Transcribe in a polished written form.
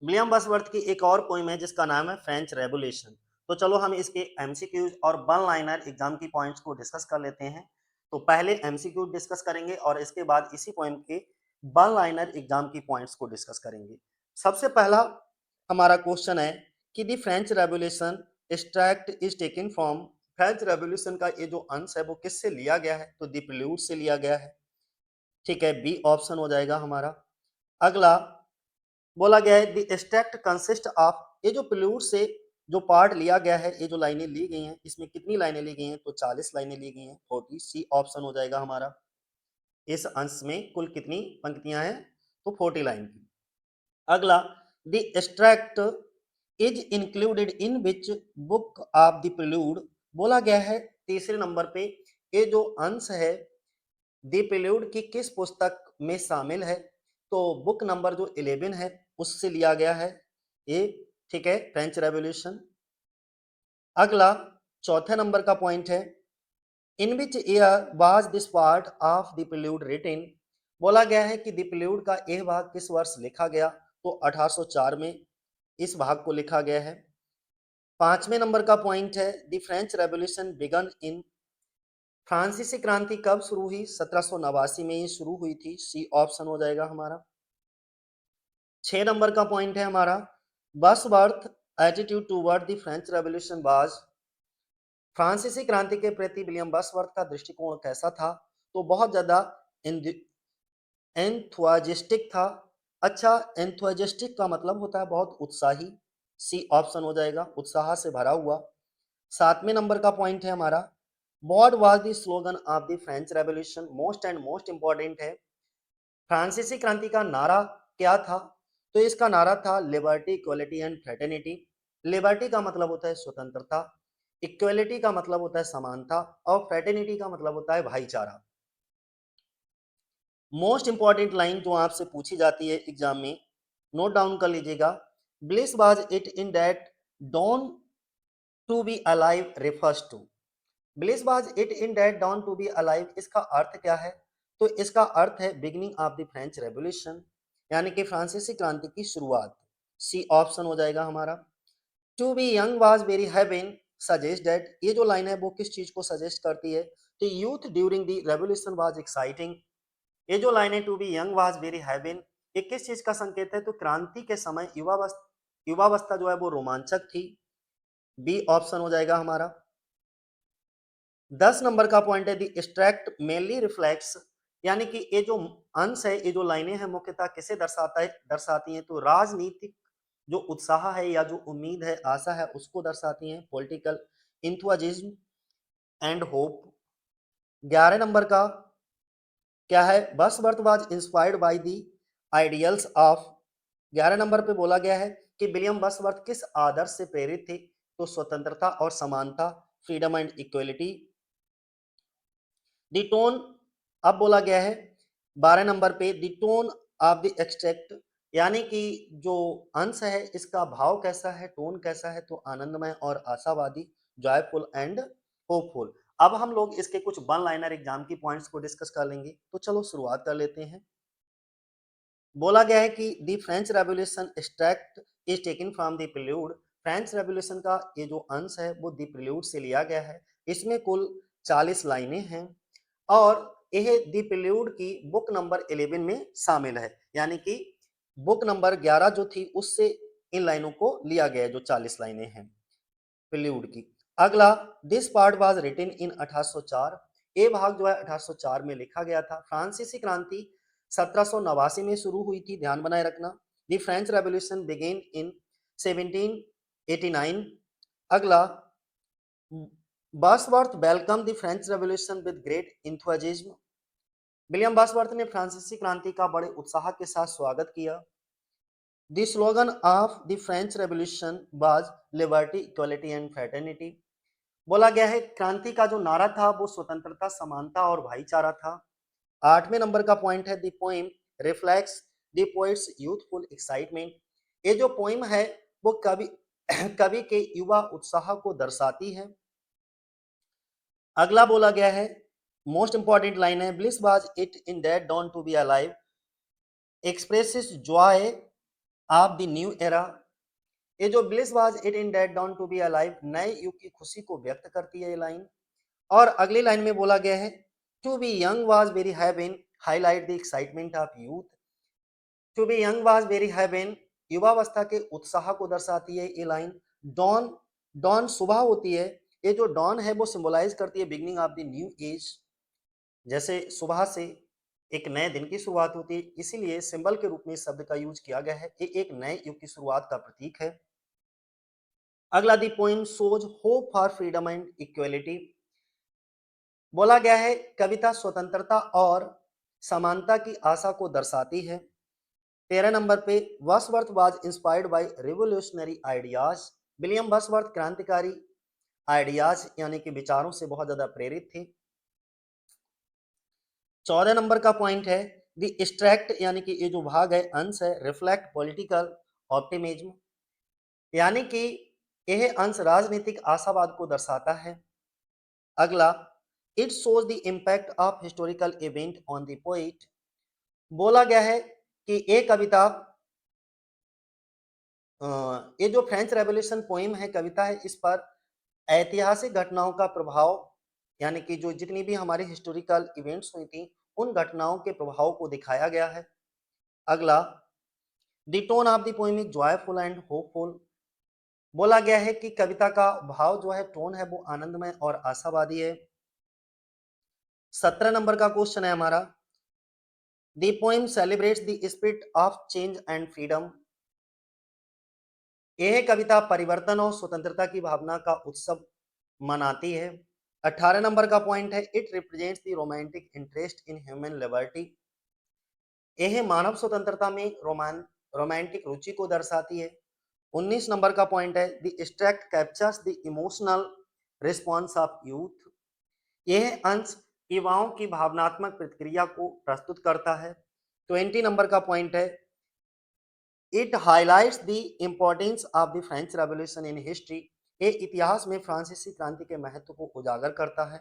William बसवर्थ की एक और पोइम है जिसका नाम है फ्रेंच रेवोल्यूशन। तो चलो हम इसके एमसीक्यूज और वन लाइनर एग्जाम की पॉइंट्स को डिस्कस कर लेते हैं। तो पहले एमसीक्यू डिस्कस करेंगे और इसके बाद इसी पोइम के वन लाइनर एग्जाम की पॉइंट्स को डिस्कस करेंगे। सबसे पहला हमारा क्वेश्चन है कि the French revolution extract is taken from. French revolution का ये जो अंश है वो किससे लिया गया है? तो दी प्रिल्यूड से लिया गया है। ठीक है, बी ऑप्शन हो जाएगा हमारा। अगला बोला गया है द एक्सट्रैक्ट कंसिस्ट ऑफ। ये जो प्रिल्यूड से जो पार्ट लिया गया है, ये जो लाइनें ली गई हैं, इसमें कितनी लाइनें ली गई हैं? तो 40 लाइनें ली गई हैं, 40। सी ऑप्शन हो जाएगा हमारा। इस अंश में कुल कितनी पंक्तियां हैं? तो 40 लाइन की। अगला the extract is included in which book of the prelude. बोला गया है तीसरे नंबर पे ये जो अंश है द प्रिल्यूड की किस पुस्तक में शामिल है? तो बुक नंबर जो 11 है उससे लिया गया है ये। ठीक है, फ्रेंच रेवोल्यूशन। अगला चौथे नंबर का पॉइंट है in which year was this part of the prelude written. बोला गया है कि द प्रिल्यूड का यह भाग किस वर्ष लिखा गया? तो 1804 में इस भाग को लिखा गया है। पांचवें नंबर का पॉइंट है द फ्रेंच रेवोल्यूशन बिगन इन। फ्रांसीसी क्रांति कब शुरू हुई? 1789 में ये शुरू हुई थी। सी ऑप्शन हो जाएगा हमारा। 6 नंबर का पॉइंट है हमारा Wordsworth attitude toward the French revolution was. फ्रांसीसी क्रांति के प्रति विलियम बसवर्थ का दृष्टिकोण कैसा था? तो बहुत ज्यादा एंथुआजिस्टिक था। अच्छा, एंथुआजिस्टिक का मतलब होता है बहुत उत्साही। सी ऑप्शन हो जाएगा, उत्साह से भरा हुआ। 7वें नंबर का पॉइंट है हमारा what was the slogan of the French revolution. Most and most important है, फ्रांसीसी क्रांति का नारा क्या था? तो इसका नारा था liberty equality and fraternity. Liberty का मतलब होता है स्वतंत्रता, इक्वलिटी का मतलब होता है समानता, और फ्रेटर्निटी का मतलब होता है भाईचारा। मोस्ट इंपॉर्टेंट लाइन जो आपसे पूछी जाती है एग्जाम में, नोट डाउन कर लीजिएगा। Bliss was it in that dawn to be alive refers to. Bliss was it in that dawn to be alive, इसका अर्थ क्या है? तो इसका अर्थ है beginning of the French revolution, यानी कि फ्रांसीसी क्रांति की शुरुआत। सी ऑप्शन हो जाएगा हमारा। To be young was very heaven suggest that, ये जो लाइन है वो किस चीज को सजेस्ट करती है? तो youth during the revolution was exciting. ये जो लाइन है to be young was very heaven, ये किस चीज का संकेत है? तो क्रांति के समय युवावस्था जो है वो रोमांचक थी। बी ऑप्शन हो जाएगा हमारा। 10 नंबर का पॉइंट है दी एक्सट्रैक्ट मेनली रिफ्लेक्ट्स, यानी कि ये जो अंश है, ये जो लाइनें हैं मुख्यतः किसे दर्शाता है, दर्शाती हैं? तो राजनीतिक जो उत्साह है या जो उम्मीद है, आशा है, उसको दर्शाती हैं। Political enthusiasm and hope. 11 number का क्या है? Wordsworth was inspired by the ideals of. 11 number पे बोला गया है कि विलियम बसवर्थ किस आदर्श से प्रेरित थे? तो स्वतंत्रता और समानता, freedom and equality. The tone, अब बोला गया है 12 नंबर पे दी टोन ऑफ द एक्सट्रैक्ट, यानी कि जो अंश है इसका भाव कैसा है, टोन कैसा है? तो आनंदमय और आशावादी, जॉयफुल एंड होपफुल। अब हम लोग इसके कुछ वन लाइनर एग्जाम की पॉइंट्स को डिस्कस कर लेंगे। तो चलो शुरुआत कर लेते हैं। बोला गया है कि the French revolution extract is taken from the prelude. French revolution का ये जो अंश है वो द प्रिल्यूड से लिया गया है। इसमें कुल 40 लाइनें हैं और यह द प्रिल्यूड की बुक नंबर 11 में शामिल है, यानी कि बुक नंबर 11 जो थी उससे इन लाइनों को लिया गया है, जो 40 लाइनें हैं प्रिल्यूड की। अगला this part was written in 1804। ये भाग जो है 1804 में लिखा गया था। फ्रांसीसी क्रांति 1789 में शुरू हुई थी, ध्यान बनाए रखना। The French revolution began in 1789। अगला Wordsworth welcome the French revolution with great enthusiasm. William Wordsworth ने फ्रांसीसी क्रांति का बड़े उत्साह के साथ स्वागत किया। The slogan of the French revolution was liberty equality and fraternity. बोला गया है क्रांति का जो नारा था वो स्वतंत्रता, समानता और भाईचारा था। 8वें नंबर का पॉइंट है the poem reflects the poets youthful excitement. ये जो पोएम है वो कवि कवि के युवा उत्साह को दर्शाती है। अगला बोला गया है मोस्ट इंपॉर्टेंट लाइन है bliss was it in that dawn to be alive expresses joy of the new era. ये जो bliss was it in that dawn to be alive, नए युग की खुशी को व्यक्त करती है ये लाइन। और अगली लाइन में बोला गया है to be young was very heaven, highlight the excitement of youth. To be young was very heaven, युवावस्था के उत्साह को दर्शाती है ये लाइन। डॉन, डॉन सुबह होती है, ये जो डॉन है वो सिंबलाइज करती है beginning of the new age, जैसे सुबह से एक नए दिन की शुरुआत होती है, इसीलिए सिंबल के रूप में इस शब्द का यूज किया गया है। ये एक नए युग की शुरुआत का प्रतीक है। अगला the poem shows hope for freedom and equality. बोला गया है कविता स्वतंत्रता और समानता की आशा को दर्शाती है। 13 नंबर पे Wordsworth was inspired bye revolutionary ideas. William Wordsworth क्रांतिकारी आइडियाज यानी कि विचारों से बहुत ज्यादा प्रेरित थे। 14 नंबर का पॉइंट है द एक्सट्रैक्ट यानी कि ये जो भाग है अंश है रिफ्लेक्ट पॉलिटिकल ऑप्टिमिज्म, यानी कि यह अंश राजनीतिक आशावाद को दर्शाता है। अगला it shows the impact of historical event on the poet. बोला गया है कि ये कविता ये जो फ्रेंच रेवोल्यूशन पोइम है कविता है इस पर ऐतिहासिक घटनाओं का प्रभाव, यानी कि जो जितनी भी हमारी हिस्टोरिकल इवेंट्स हुई थी उन घटनाओं के प्रभाव को दिखाया गया है। अगला the tone of the poem is joyful and hopeful. बोला गया है कि कविता का भाव जो है टोन है वो आनंदमय और आशावादी है। 17 नंबर का क्वेश्चन है हमारा the poem celebrates the spirit of change and freedom. यह कविता परिवर्तन और स्वतंत्रता की भावना का उत्सव मनाती है। 18 नंबर का पॉइंट है it represents the romantic interest in human liberty. यह मानव स्वतंत्रता में रोमांटिक रुचि को दर्शाती है। 19 नंबर का पॉइंट है the extract captures the emotional response of youth. यह अंश युवाओं की भावनात्मक प्रतिक्रिया को प्रस्तुत करता है। 20 नंबर का पॉइंट है it highlights the importance of the French revolution in history. ये इतिहास में फ्रांसीसी क्रांति के महत्व को उजागर करता है।